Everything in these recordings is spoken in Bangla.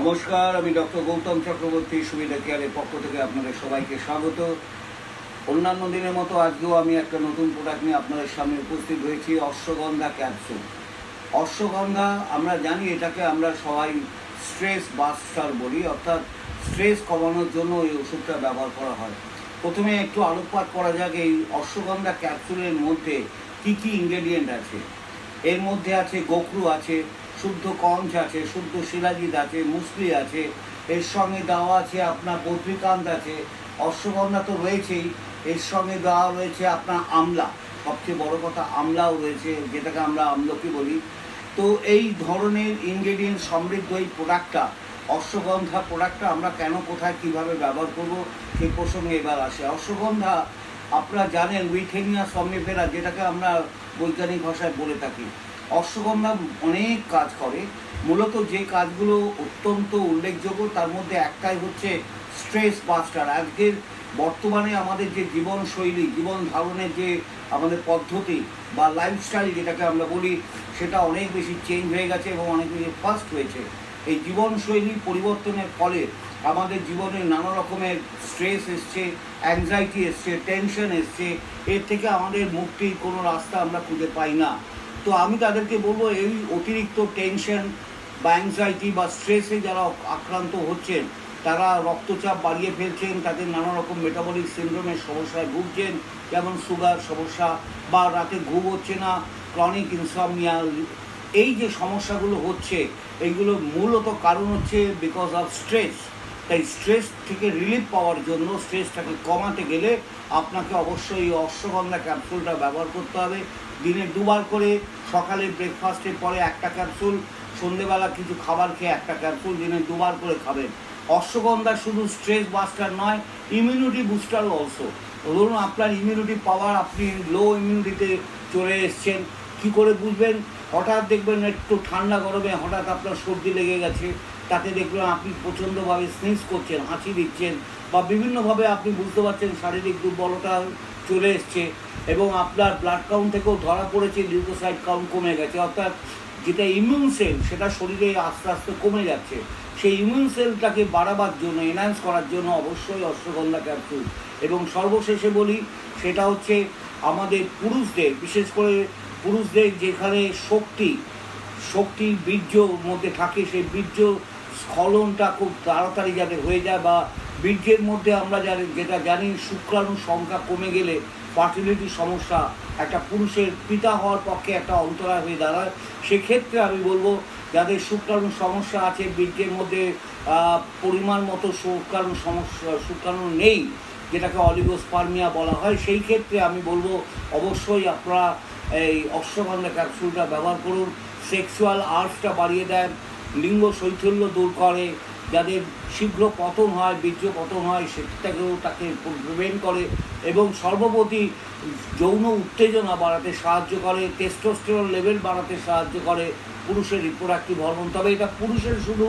নমস্কার, আমি ডক্টর গৌতম চক্রবর্তী, সুবিধা কেয়ারের পক্ষ থেকে আপনাদের সবাইকে স্বাগত। অন্যান্য দিনের মতো আজকেও আমি একটা নতুন প্রোডাক্ট নিয়ে আপনাদের সামনে উপস্থিত হয়েছি, অশ্বগন্ধা ক্যাপসুল। অশ্বগন্ধা আমরা জানি, এটাকে আমরা সবাই স্ট্রেস বাস্টার বলি, অর্থাৎ স্ট্রেস কমানোর জন্য এই ওষুধটা ব্যবহার করা হয়। প্রথমে একটু আলোকপাত করা যাক এই অশ্বগন্ধা ক্যাপসুলের মধ্যে কী কী ইনগ্রেডিয়েন্ট আছে। এর মধ্যে আছে গোখরু আছে, শুদ্ধ কঞ্চ আছে, শুদ্ধ শিলাজিৎ আছে, মুসলি আছে, এর সঙ্গে দেওয়া আছে আপনার বদ্রিকান্ত আছে, অশ্বগন্ধা তো রয়েছেই, এর সঙ্গে দেওয়া রয়েছে আপনার আমলা, সবচেয়ে বড় কথা আমলাও রয়েছে, যেটাকে আমরা আমলকি বলি। তো এই ধরনের ইনগ্রেডিয়েন্ট সমৃদ্ধ এই প্রোডাক্টটা, অশ্বগন্ধা প্রোডাক্টটা আমরা কেন, কোথায়, কীভাবে ব্যবহার করব সেই প্রসঙ্গে এবার আসে। অশ্বগন্ধা আপনারা জানেন উইথেনিয়া সমিফেরা, যেটাকে আমরা বৈজ্ঞানিক ভাষায় বলে থাকি। অশ্বগন্ধা অনেক কাজ করে, মূলত যে কাজগুলো অত্যন্ত উল্লেখযোগ্য তার মধ্যে একটাই হচ্ছে স্ট্রেস বাস্টার। আজকের বর্তমানে আমাদের যে জীবনশৈলী, জীবন ধারণের যে আমাদের পদ্ধতি বা লাইফস্টাইল যেটাকে আমরা বলি, সেটা অনেক বেশি চেঞ্জ হয়ে গেছে এবং অনেক বেশি ফাস্ট হয়েছে। এই জীবনশৈলী পরিবর্তনের ফলে আমাদের জীবনে নানা রকমের স্ট্রেস এসছে, অ্যাংজাইটি এসছে, টেনশন এসছে। এর থেকে আমাদের মুক্তির কোনো রাস্তা আমরা খুঁজে পাই না। তো আমি তাদেরকে বলবো, এই অতিরিক্ত টেনশন বা অ্যাংজাইটি বা স্ট্রেসে যারা আক্রান্ত হচ্ছেন, তারা রক্তচাপ বাড়িয়ে ফেলছেন, তাদের নানা রকম মেটাবলিক সিন্ড্রোমের সমস্যায় ভুগছেন, যেমন সুগার সমস্যা, বা রাতে ঘুম হচ্ছে না, ক্রনিক ইনসমনিয়া, এই যে সমস্যাগুলো হচ্ছে, এইগুলো মূলত কারণ হচ্ছে বিকজ অফ স্ট্রেস। তাই স্ট্রেস থেকে রিলিফ পাওয়ার জন্য, স্ট্রেসটাকে কমাতে গেলে আপনাকে অবশ্যই এই অশ্বগন্ধা ক্যাপসুলটা ব্যবহার করতে হবে। দিনে দুবার করে, সকালে ব্রেকফাস্টের পরে একটা ক্যাপসুল, সন্ধেবেলা কিছু খাবার খেয়ে একটা ক্যাপসুল, দিনে দুবার করে খাবেন। অশ্বগন্ধা শুধু স্ট্রেস বাস্টার নয়, ইমিউনিটি বুস্টারও অলসো। ধরুন আপনার ইমিউনিটি পাওয়ার, আপনি লো ইমিউনিটিতে চলে এসছেন, কী করে বুঝবেন? হঠাৎ দেখবেন একটু ঠান্ডা গরমে হঠাৎ আপনার সর্দি লেগে গেছে, তাতে দেখবেন আপনি প্রচণ্ডভাবে স্নিজ করছেন, হাঁচি দিচ্ছেন, বা বিভিন্নভাবে আপনি বুঝতে পারছেন শারীরিক দুর্বলতা চলে এসছে, এবং আপনার ব্লাড কাউন্ট থেকেও ধরা পড়েছে লিউকোসাইট কাউন্ট কমে গেছে, অর্থাৎ যেটা ইমিউন সেল সেটা শরীরে আস্তে আস্তে কমে যাচ্ছে। সেই ইমিউন সেলটাকে বাড়াবার জন্য, এনহ্যান্স করার জন্য অবশ্যই অশ্বগন্ধা ক্যাপসুল। এবং সর্বশেষে বলি, সেটা হচ্ছে আমাদের পুরুষদের, বিশেষ করে পুরুষদের যেখানে শক্তির বীর্যর মধ্যে থাকে, সেই বীর্য স্খলনটা খুব তাড়াতাড়ি যাতে হয়ে যায়, বা বীর্যের মধ্যে আমরা যেটা জানি শুক্রাণুর সংখ্যা কমে গেলে ফার্টিলিটি সমস্যা একটা পুরুষের পিতা হওয়ার পক্ষে একটা অন্তরায় হয়ে দাঁড়ায়। সেক্ষেত্রে আমি বলবো, যাদের শুক্রাণুর সমস্যা আছে, বীর্যের মধ্যে পরিমাণ মতো শুক্রাণু নেই, যেটাকে অলিগোস্পার্মিয়া বলা হয়, সেই ক্ষেত্রে আমি বলবো অবশ্যই আপনারা এই অশ্বগন্ধা ক্যাপসুলটা ব্যবহার করুন। সেক্সুয়াল আর্টসটা বাড়িয়ে দেয়, লিঙ্গ শৈথল্য দূর করে, যাদের শীঘ্র পতন হয়, বীর্য পতন হয়, সেটাকেও তাকে প্রিভেন্ট করে, এবং সর্বোপরি যৌন উত্তেজনা বাড়াতে সাহায্য করে, টেস্টোস্টেরন লেভেল বাড়াতে সাহায্য করে, পুরুষের রিপ্রোডাক্টিভ হরমোন। তবে এটা পুরুষের শুধু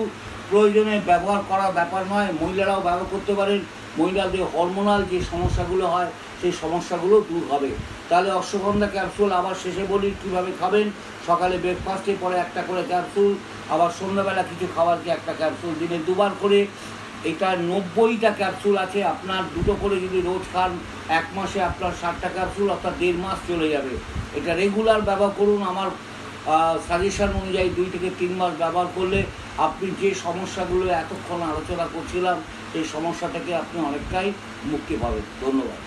প্রয়োজনে ব্যবহার করা ব্যাপার নয়, মহিলারাও ব্যবহার করতে পারেন। মহিলাদের হরমোনাল যে সমস্যাগুলো হয়, সেই সমস্যাগুলো দূর হবে। তাহলে অশ্বগন্ধা ক্যাপসুল আবার শেষে বলি কীভাবে খাবেন। সকালে ব্রেকফাস্টের পরে একটা করে ক্যাপসুল, আবার সন্ধ্যাবেলা কিছু খাবারকে একটা ক্যাপসুল, দিনে দুবার করে। এটা 90টা ক্যাপসুল আছে, আপনার দুটো করে যদি রোজ খান, 1 মাসে আপনার 60টা ক্যাপসুল, অর্থাৎ 1.5 মাস চলে যাবে। এটা রেগুলার ব্যবহার করুন। আমার সাজেশন অনুযায়ী 2 থেকে 3 মাস ব্যবহার করলে আপনি যে সমস্যাগুলো এতক্ষণ আলোচনা করছিলাম, সেই সমস্যা থেকে আপনি অনেকটাই মুক্তি পাবেন। ধন্যবাদ।